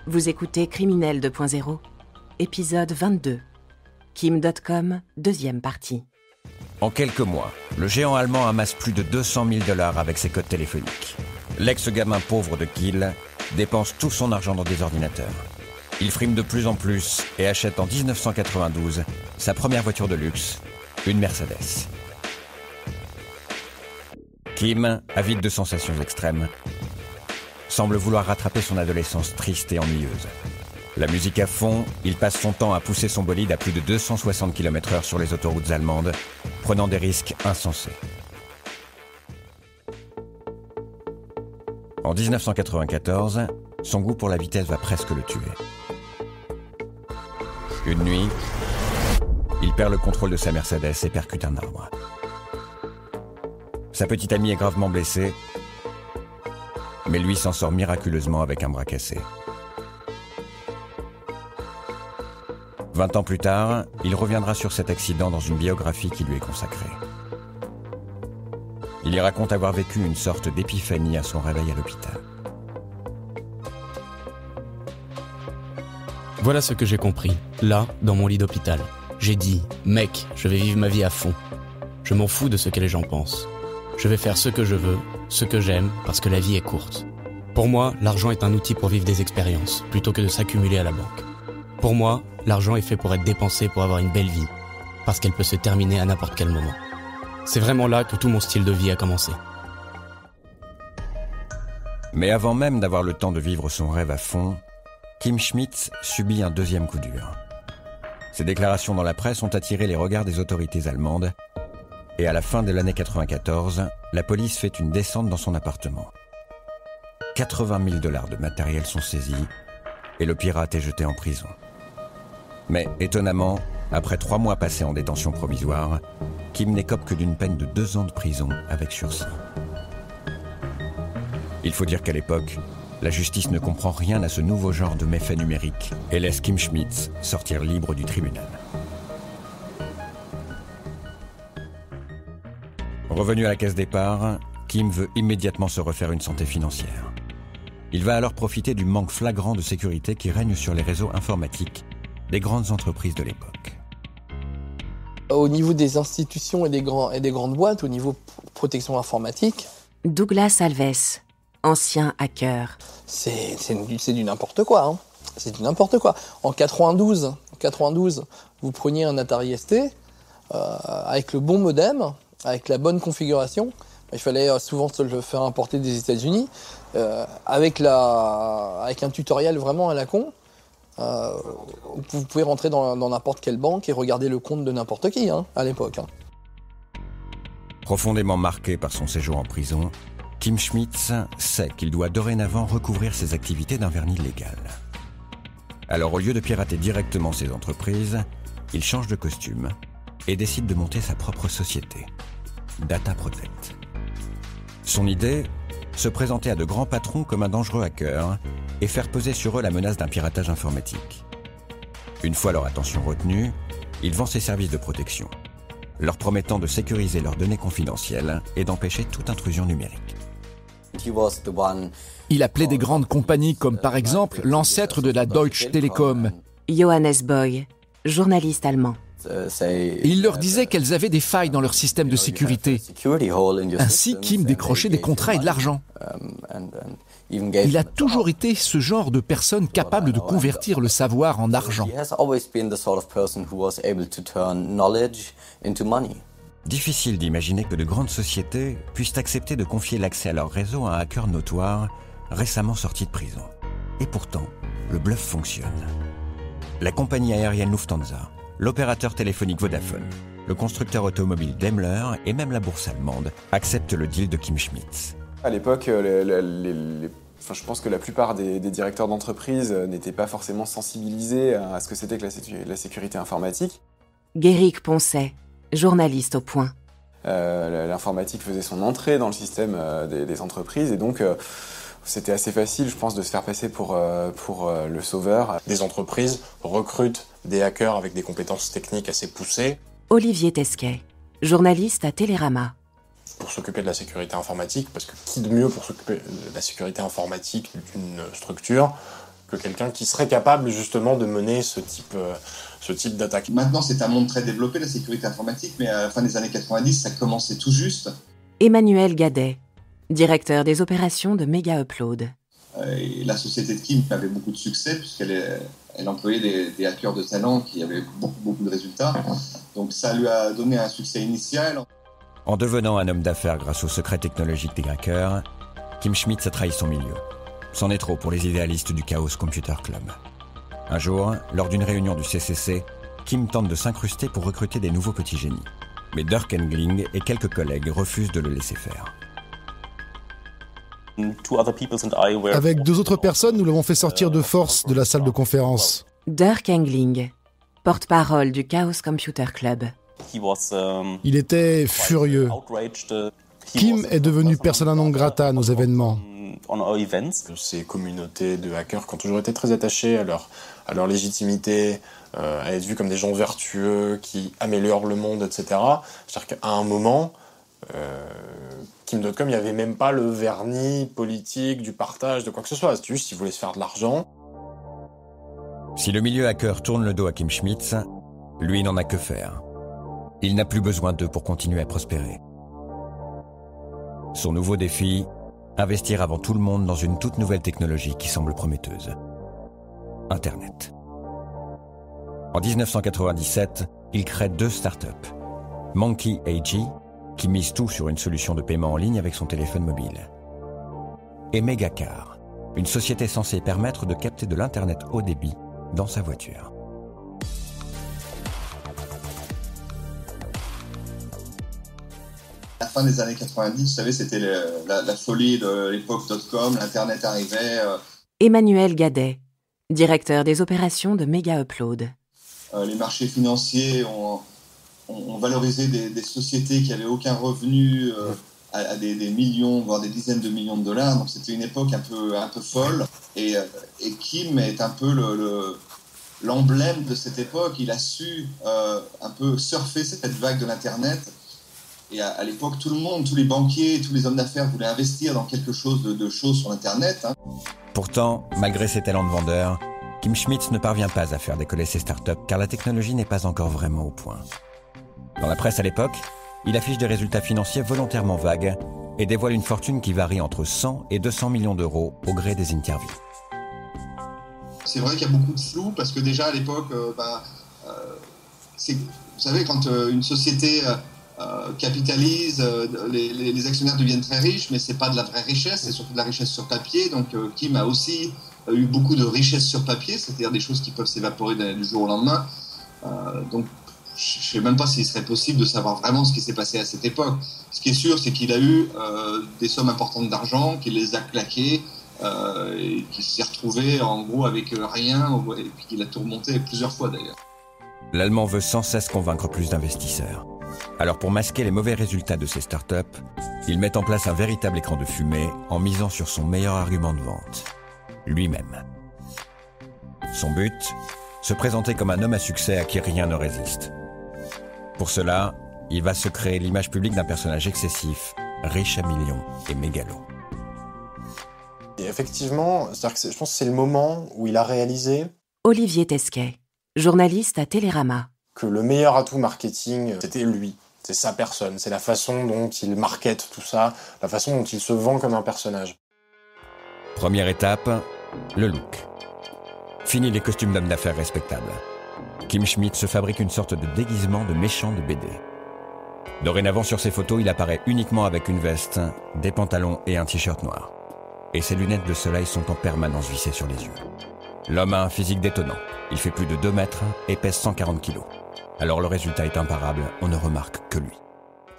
Vous écoutez Criminel 2.0, épisode 22. Kim.com, deuxième partie. En quelques mois, le géant allemand amasse plus de 200 000 $ avec ses codes téléphoniques. L'ex-gamin pauvre de Kiel dépense tout son argent dans des ordinateurs. Il frime de plus en plus et achète en 1992 sa première voiture de luxe, une Mercedes. Kim, avide de sensations extrêmes, semble vouloir rattraper son adolescence triste et ennuyeuse. La musique à fond, il passe son temps à pousser son bolide à plus de 260 km/h sur les autoroutes allemandes, prenant des risques insensés. En 1994, son goût pour la vitesse va presque le tuer. Une nuit, il perd le contrôle de sa Mercedes et percute un arbre. Sa petite amie est gravement blessée, mais lui s'en sort miraculeusement avec un bras cassé. 20 ans plus tard, il reviendra sur cet accident dans une biographie qui lui est consacrée. Il y raconte avoir vécu une sorte d'épiphanie à son réveil à l'hôpital. Voilà ce que j'ai compris, là, dans mon lit d'hôpital. J'ai dit, mec, je vais vivre ma vie à fond. Je m'en fous de ce que les gens pensent. Je vais faire ce que je veux, ce que j'aime, parce que la vie est courte. Pour moi, l'argent est un outil pour vivre des expériences, plutôt que de s'accumuler à la banque. Pour moi, l'argent est fait pour être dépensé pour avoir une belle vie, parce qu'elle peut se terminer à n'importe quel moment. C'est vraiment là que tout mon style de vie a commencé. Mais avant même d'avoir le temps de vivre son rêve à fond, Kim Schmitz subit un deuxième coup dur. Ses déclarations dans la presse ont attiré les regards des autorités allemandes, et à la fin de l'année 94, la police fait une descente dans son appartement. 80 000 $ de matériel sont saisis, et le pirate est jeté en prison. Mais étonnamment, après 3 mois passés en détention provisoire, Kim n'écope que d'une peine de 2 ans de prison avec sursis. Il faut dire qu'à l'époque, la justice ne comprend rien à ce nouveau genre de méfait numérique et laisse Kim Schmitz sortir libre du tribunal. Revenu à la case départ, Kim veut immédiatement se refaire une santé financière. Il va alors profiter du manque flagrant de sécurité qui règne sur les réseaux informatiques des grandes entreprises de l'époque. Au niveau des institutions et des grandes boîtes, au niveau protection informatique... Douglas Alves, ancien hacker. C'est du n'importe quoi. Hein. C'est du n'importe quoi. En 92, vous preniez un Atari ST avec le bon modem, avec la bonne configuration. Il fallait souvent se le faire importer des États-Unis, avec un tutoriel vraiment à la con. Vous pouvez rentrer dans n'importe quelle banque et regarder le compte de n'importe qui, hein, à l'époque. Hein. Profondément marqué par son séjour en prison, Kim Schmitz sait qu'il doit dorénavant recouvrir ses activités d'un vernis légal. Alors au lieu de pirater directement ses entreprises, il change de costume et décide de monter sa propre société, Data Protect. Son idée, se présenter à de grands patrons comme un dangereux hacker et faire peser sur eux la menace d'un piratage informatique. Une fois leur attention retenue, il vend ses services de protection, leur promettant de sécuriser leurs données confidentielles et d'empêcher toute intrusion numérique. Il appelait des grandes compagnies comme par exemple l'ancêtre de la Deutsche Telekom. Johannes Boy, journaliste allemand. Et il leur disait qu'elles avaient des failles dans leur système de sécurité. Ainsi, Kim décrochait des contrats et de l'argent. Il a toujours été ce genre de personne capable de convertir le savoir en argent. Difficile d'imaginer que de grandes sociétés puissent accepter de confier l'accès à leur réseau à un hacker notoire récemment sorti de prison. Et pourtant, le bluff fonctionne. La compagnie aérienne Lufthansa, l'opérateur téléphonique Vodafone, le constructeur automobile Daimler et même la bourse allemande acceptent le deal de Kim Schmitz. À l'époque, je pense que la plupart des directeurs d'entreprise n'étaient pas forcément sensibilisés à ce que c'était que la sécurité informatique. Guéric Poncet, journaliste au Point. L'informatique faisait son entrée dans le système des entreprises et donc c'était assez facile, je pense, de se faire passer pour le sauveur. Des entreprises recrutent des hackers avec des compétences techniques assez poussées. Olivier Tesquet, journaliste à Télérama. Pour s'occuper de la sécurité informatique, parce que qui de mieux pour s'occuper de la sécurité informatique d'une structure que quelqu'un qui serait capable justement de mener ce type d'attaque. Maintenant, c'est un monde très développé, la sécurité informatique, mais à la fin des années 90, ça commençait tout juste. Emmanuel Gadet, directeur des opérations de Mega Upload. Et la société de Kim avait beaucoup de succès puisqu'elle employait des hackers de talent qui avaient beaucoup de résultats. Donc ça lui a donné un succès initial. En devenant un homme d'affaires grâce au secret technologique des hackers, Kim Schmitz a trahi son milieu. C'en est trop pour les idéalistes du Chaos Computer Club. Un jour, lors d'une réunion du CCC, Kim tente de s'incruster pour recruter des nouveaux petits génies. Mais Dirk Engling et quelques collègues refusent de le laisser faire. Avec 2 autres personnes, nous l'avons fait sortir de force de la salle de conférence. Dirk Engling, porte-parole du Chaos Computer Club. Il était furieux. Kim est devenu persona non grata à nos événements. Ces communautés de hackers qui ont toujours été très attachées à leur légitimité, à être vus comme des gens vertueux qui améliorent le monde, etc. C'est-à-dire qu'à un moment, Kim.com, il n'y avait même pas le vernis politique, du partage, de quoi que ce soit. C'est juste qu'ils voulaient se faire de l'argent. Si le milieu hacker tourne le dos à Kim Schmitz, lui n'en a que faire. Il n'a plus besoin d'eux pour continuer à prospérer. Son nouveau défi, investir avant tout le monde dans une toute nouvelle technologie qui semble prometteuse. Internet. En 1997, il crée 2 startups. Monkey AG, qui mise tout sur une solution de paiement en ligne avec son téléphone mobile. Et Megacar, une société censée permettre de capter de l'Internet haut débit dans sa voiture. À la fin des années 90, vous savez, c'était la folie de l'époque .com, l'Internet arrivait. Emmanuel Gadet, directeur des opérations de Mega Upload. Les marchés financiers ont valorisé des sociétés qui n'avaient aucun revenu à des millions, voire des dizaines de millions de dollars. Donc c'était une époque un peu folle. Et Kim est un peu l'emblème de cette époque. Il a su un peu surfer cette vague de l'Internet. Et à l'époque, tout le monde, tous les banquiers, tous les hommes d'affaires voulaient investir dans quelque chose de choses sur l'Internet. Pourtant, malgré ses talents de vendeur, Kim Schmitz ne parvient pas à faire décoller ses startups car la technologie n'est pas encore vraiment au point. Dans la presse à l'époque, il affiche des résultats financiers volontairement vagues et dévoile une fortune qui varie entre 100 et 200 millions d'euros au gré des interviews. C'est vrai qu'il y a beaucoup de flou parce que déjà à l'époque, vous savez, quand une société capitalise, les actionnaires deviennent très riches, mais c'est pas de la vraie richesse, c'est surtout de la richesse sur papier. Donc Kim a aussi eu beaucoup de richesses sur papier, c'est-à-dire des choses qui peuvent s'évaporer du jour au lendemain. Donc je ne sais même pas s'il serait possible de savoir vraiment ce qui s'est passé à cette époque. Ce qui est sûr, c'est qu'il a eu des sommes importantes d'argent, qu'il les a claquées, et qu'il s'est retrouvé en gros avec rien, et puis qu'il a tout remonté plusieurs fois d'ailleurs. L'Allemand veut sans cesse convaincre plus d'investisseurs. Alors pour masquer les mauvais résultats de ses startups, il met en place un véritable écran de fumée en misant sur son meilleur argument de vente, lui-même. Son but, se présenter comme un homme à succès à qui rien ne résiste. Pour cela, il va se créer l'image publique d'un personnage excessif, riche à millions et mégalo. Et effectivement, je pense que c'est le moment où il a réalisé Olivier Tesquet, journaliste à Télérama. Que le meilleur atout marketing, c'était lui. C'est sa personne, c'est la façon dont il markete tout ça, la façon dont il se vend comme un personnage. Première étape, le look. Fini les costumes d'hommes d'affaires respectables. Kim Schmitz se fabrique une sorte de déguisement de méchant de BD. Dorénavant sur ses photos, il apparaît uniquement avec une veste, des pantalons et un t-shirt noir. Et ses lunettes de soleil sont en permanence vissées sur les yeux. L'homme a un physique détonnant. Il fait plus de 2 mètres et pèse 140 kilos. Alors le résultat est imparable, on ne remarque que lui.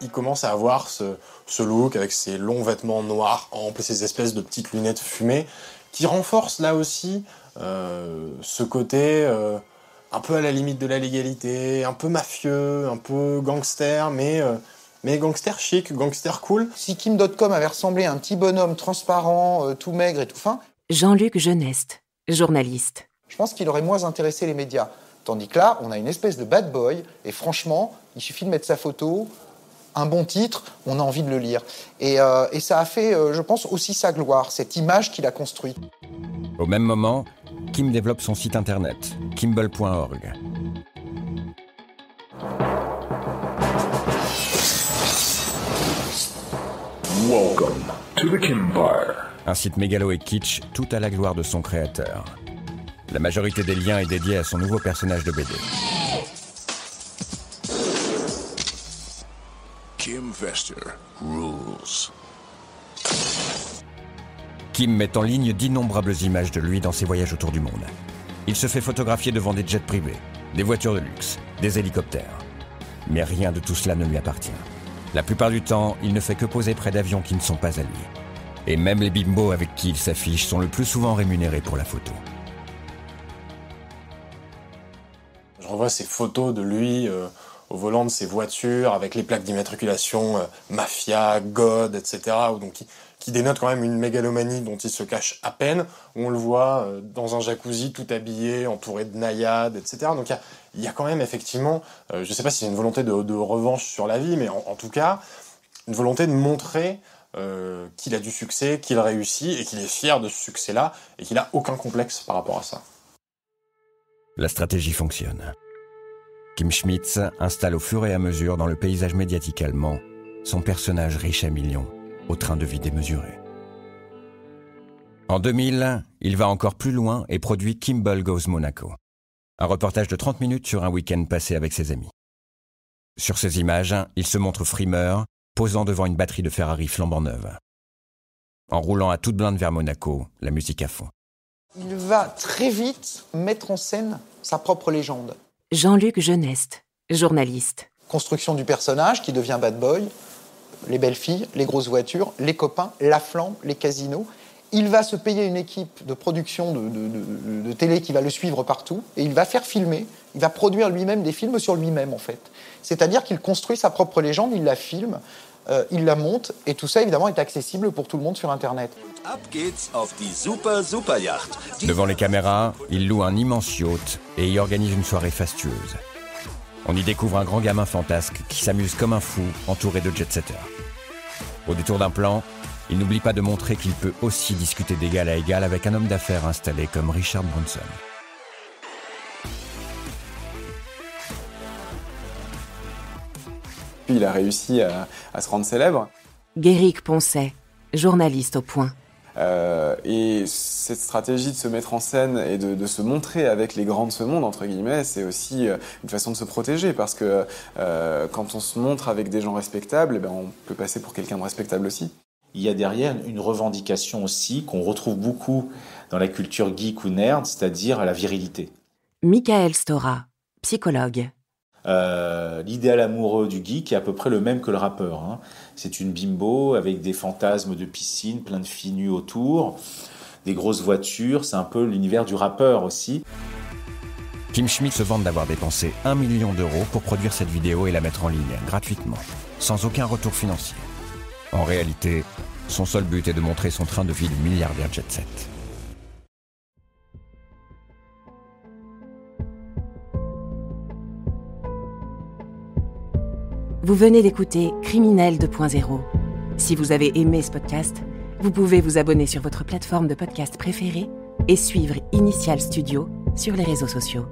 Il commence à avoir ce look avec ses longs vêtements noirs amples et ces espèces de petites lunettes fumées qui renforcent là aussi ce côté un peu à la limite de la légalité, un peu mafieux, un peu gangster, mais gangster chic, gangster cool. Si Kim.com avait ressemblé à un petit bonhomme transparent, tout maigre et tout fin... Jean-Luc Geneste, journaliste. Je pense qu'il aurait moins intéressé les médias. Tandis que là, on a une espèce de bad boy, et franchement, il suffit de mettre sa photo, un bon titre, on a envie de le lire. Et ça a fait, je pense, aussi sa gloire, cette image qu'il a construite. Au même moment, Kim développe son site internet, Kimball.org. Welcome to the Kimball. Un site mégalo et kitsch, tout à la gloire de son créateur. La majorité des liens est dédiée à son nouveau personnage de BD. Kim Vester rules. Kim met en ligne d'innombrables images de lui dans ses voyages autour du monde. Il se fait photographier devant des jets privés, des voitures de luxe, des hélicoptères. Mais rien de tout cela ne lui appartient. La plupart du temps, il ne fait que poser près d'avions qui ne sont pas à lui. Et même les bimbos avec qui il s'affiche sont le plus souvent rémunérés pour la photo. Je revois ces photos de lui au volant de ses voitures avec les plaques d'immatriculation Mafia, God, etc. Donc qui dénotent quand même une mégalomanie dont il se cache à peine. On le voit dans un jacuzzi tout habillé, entouré de naïades, etc. Donc il y a quand même effectivement, je ne sais pas si c'est une volonté de revanche sur la vie, mais en tout cas, une volonté de montrer qu'il a du succès, qu'il réussit et qu'il est fier de ce succès-là et qu'il n'a aucun complexe par rapport à ça. La stratégie fonctionne. Kim Schmitz installe au fur et à mesure dans le paysage médiatique allemand son personnage riche à millions, au train de vie démesuré. En 2000, il va encore plus loin et produit Kimball Goes Monaco, un reportage de 30 minutes sur un week-end passé avec ses amis. Sur ces images, il se montre frimeur, posant devant une batterie de Ferrari flambant neuve. En roulant à toute blinde vers Monaco, la musique à fond. Il va très vite mettre en scène sa propre légende. Jean-Luc Geneste, journaliste. Construction du personnage qui devient bad boy, les belles filles, les grosses voitures, les copains, la flamme, les casinos. Il va se payer une équipe de production de télé qui va le suivre partout et il va faire filmer, il va produire lui-même des films sur lui-même en fait. C'est-à-dire qu'il construit sa propre légende, il la filme, il la monte et tout ça évidemment est accessible pour tout le monde sur Internet. Devant les caméras, il loue un immense yacht et y organise une soirée fastueuse. On y découvre un grand gamin fantasque qui s'amuse comme un fou, entouré de jet-setters. Au détour d'un plan, il n'oublie pas de montrer qu'il peut aussi discuter d'égal à égal avec un homme d'affaires installé comme Richard Branson. Puis il a réussi à se rendre célèbre. Guéric Poncet, journaliste au Point. Et cette stratégie de se mettre en scène et de se montrer avec les grands de ce monde, entre guillemets, c'est aussi une façon de se protéger parce que quand on se montre avec des gens respectables, on peut passer pour quelqu'un de respectable aussi. Il y a derrière une revendication aussi qu'on retrouve beaucoup dans la culture geek ou nerd, c'est-à-dire la virilité. Michael Stora, psychologue. L'idéal amoureux du geek est à peu près le même que le rappeur. Hein. C'est une bimbo avec des fantasmes de piscine, plein de filles nues autour, des grosses voitures, c'est un peu l'univers du rappeur aussi. Kim Schmitz se vante d'avoir dépensé 1 million d'euros pour produire cette vidéo et la mettre en ligne, gratuitement, sans aucun retour financier. En réalité, son seul but est de montrer son train de vie de milliardaire jet-set. Vous venez d'écouter Criminel 2.0. Si vous avez aimé ce podcast, vous pouvez vous abonner sur votre plateforme de podcast préférée et suivre Initial Studio sur les réseaux sociaux.